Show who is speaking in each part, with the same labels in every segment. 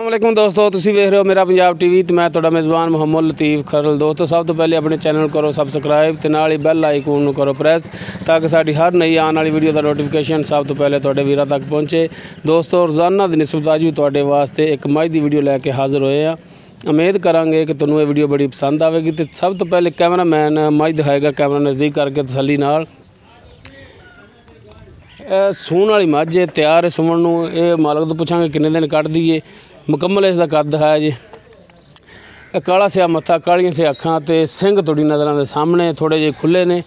Speaker 1: अस्सलामुअलैकुम दोस्तों, तुसी वेख रहे हो मेरा पंजाब टीवी तो मैं तुहाडा मेज़बान मुहम्मद लतीफ़ खरल। दोस्तों सब तो पहले अपने चैनल करो सबसक्राइब ते नाल ही बैल आइकन करो प्रेस ताकि साडी हर नई आने वाली वीडियो का नोटिफिकेशन सब तो पहले तुहाडे वीरां तक पहुँचे। दोस्तों रोज़ाना की निस्बत अज भी तुहाडे वास्ते एक मज की वीडियो लैके हाज़र होए हैं। उम्मीद करांगे कि तुहानूं ये वीडियो बड़ी पसंद आएगी। तो सब तो पहले कैमरामैन मज दिखाएगा, कैमरा नज़दीक करके तसल्ली नाल। सूण वाली मझ है, तैयार है सुमन नूं। ये मालक तो पुछांगे किन्ने दिन कढ़दी है। मुकम्मल इसका कद है जी। काला सिया मत्था, कालियां से अखां ते सिंग तुहाडी नज़रां दे सामने थोड़े जे खुले ने।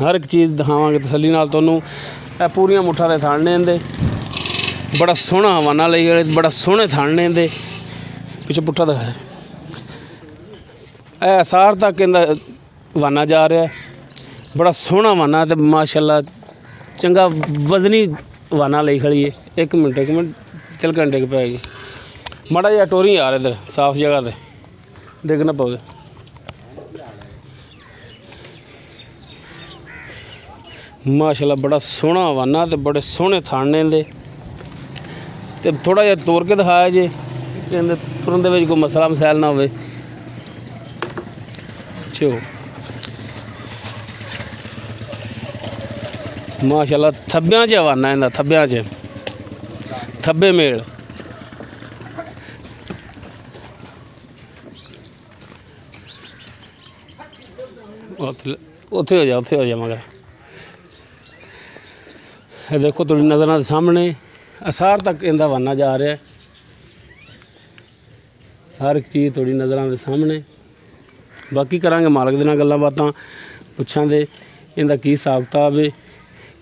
Speaker 1: हर एक चीज़ दिखावांगे तसल्ली नाल तुहानूं। पूरियां मुठा दे थाने दे बड़ा सोहना हवाना लई गए, बड़ा सोहने थाने दे पिछे पुट्ठा दिखाया। असार तक इहदा वाना जा रहा है, बड़ा सोहना वाना ते माशाअल्लाह चंगा वजनी वाना लई खड़ी है। एक मिनट तिलकन डिग पैगी माड़ा जिहा टोरी यार, इधर साफ जगह ते डिग ना पवे। माशाअल्लाह बड़ा सोहना वाना ते बड़े सोहने थाने दे ते थोड़ा जिहा तोड़ के दिखाया जे कि तुरन दे विच कोई मसला मसैल ना होवे। छो माशाअल्लाह थब्बियां च हवाना इंदा, थब्बियां च थब्बे मेल। उत्थे हो जा मगर देखो थोड़ी नज़र सामने असार तक इंदा वाना जा रहा है। हर एक चीज़ थोड़ी नज़र के सामने। बाकी करांगे मालक दे नाल गल्लां बातां, पुछांगे इंदा की हिसाब किताब है,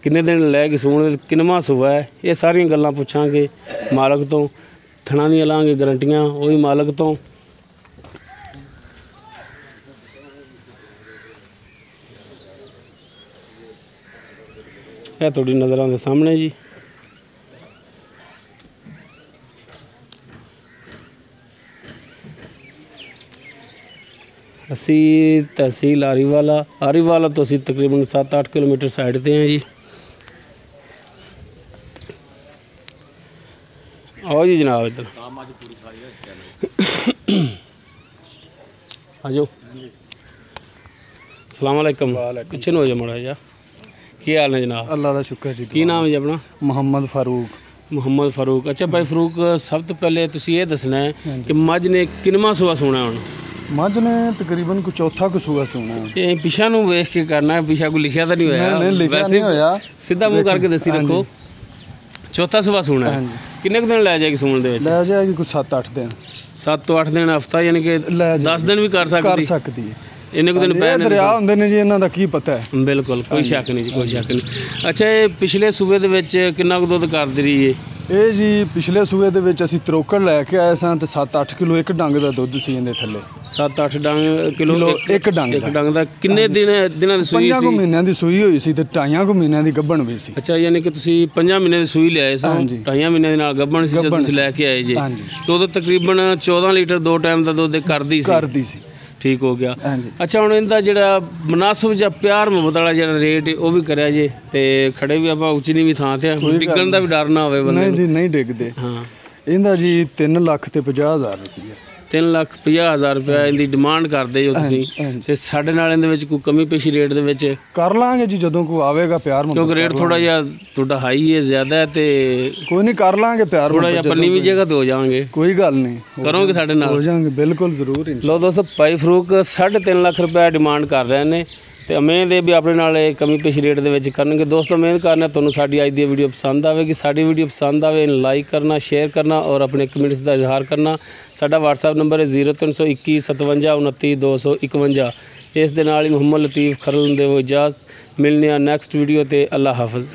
Speaker 1: किन्ने दिन लैके सूण, किनवा सूआ है, ये सारियां गल्लां पुछांगे मालक तो। थणा दी लांगे गारंटियां वो भी मालक तो। यह थोड़ी नज़रां दे सामने जी। असी तहसील आरीवाला तो असी तकरीबन 7-8 किलोमीटर साइड पर हैं जी। आओ जी जनाब इधर आ जाओ। अस्सलाम वालेकुम। पिछे हो जाओ माड़ा जा। की हाल है जनाब? अल्लाह का शुक्र जी। की नाम है जी अपना? मुहम्मद फारूक। अच्छा भाई फारूक, सब तो पहले तुसी ये दसना है कि मझ ने किनवा सूआ सूना हुण?
Speaker 2: मझ ने तकरीबन को चौथा को सूआ सूना है।
Speaker 1: ये पिछा नूं वेख के करना है, पिछा कोई लिखिया तो नहीं होया?
Speaker 2: नहीं लिखिया नहीं होया,
Speaker 1: सीधा मुँह करके दसी रखो। चौथा सूआ सूना है। किन्ने दिन लै जाएगी सूण दे विच?
Speaker 2: लै जाएगी कुछ 7-8 दिन।
Speaker 1: 7 तो 8 दिन हफ्ता, यानी कि 10 दिन भी कर सकती है। इन्ने दिन पै
Speaker 2: दरिया होंदे ने जी, इन्हां दा की पता है।
Speaker 1: बिल्कुल कोई शक नहीं जी, कोई शक नहीं। अच्छा ये पिछले सूबे दे विच किन्ना कुछ दुध करदी रही है?
Speaker 2: ये जी पिछले सूबे दे विच असीं त्रोकड़ लैके आए सां ते 7-8 किलो एक डंग दा दुध सी इहदे थल्ले।
Speaker 1: 7-8 किलो
Speaker 2: एक डंग
Speaker 1: दा। किन्ने दिनां दी सूई सी?
Speaker 2: 5 महीनों दी सूई होई सी ते 2.5 महीनों दी गब्बण भी सी।
Speaker 1: अच्छा, यानी कि तुसीं 5 महीने दी सूई लिआए सो, 2.5 महीने दे नाल गब्बण सी जद तुसीं लैके आए जी। तो उदों तकरीबन 14 लीटर 2 टाइम दा दुध करदी सी। ठीक हो गया। अच्छा हुण इनका जिहड़ा मुनासिब ਜਾਂ प्यार मुहब्बत वाला जिहड़ा रेट है वो भी करिया जे ते खड़े भी आपां उच्ची नीवीं थां ते डिग्गण दा भी डर ना होवे बंदे।
Speaker 2: नहीं जी नहीं डिगदे। हाँ इहदा जी 3,50,000 रुपया।
Speaker 1: 3,50,000 रुपया इनकी डिमांड करदे जो तुसीं ते साडे नाल इहदे विच कोई कमी पेशी रेट दे विच
Speaker 2: कर लांगे जी जदों कोई आवेगा प्यार मुहब्बत।
Speaker 1: क्योंकि रेट थोड़ा जिहा तुहाडा हाई है, ज़्यादा है ते
Speaker 2: कोई नहीं कर लांगे प्यार
Speaker 1: थोड़ा जिहा पन्नी जगह ते हो जाएंगे।
Speaker 2: कोई गल नहीं,
Speaker 1: करोगे साडे नाल?
Speaker 2: हो जाएंगे बिल्कुल जरूर।
Speaker 1: लो दोस्तों, भाई फारूक 3.5 लाख रुपया डिमांड कर रहे हैं तो उम्मीद है भी अपने नाल कमी पेशी रेट दे विच करनगे। दोस्तों उम्मीद करना तुहानूं साडी अज दी वीडियो पसंद आएगी। साडी वीडियो पसंद आवे लाइक करना, शेयर करना और अपने कमेंट्स का इजहार करना। साडा WhatsApp नंबर है 0321 57 29 251। इस दे नाल ही मुहम्मद लतीफ़ खरल दे इजाज़त। मिलने नैक्सट वीडियो ते। अल्लाह हाफिज़।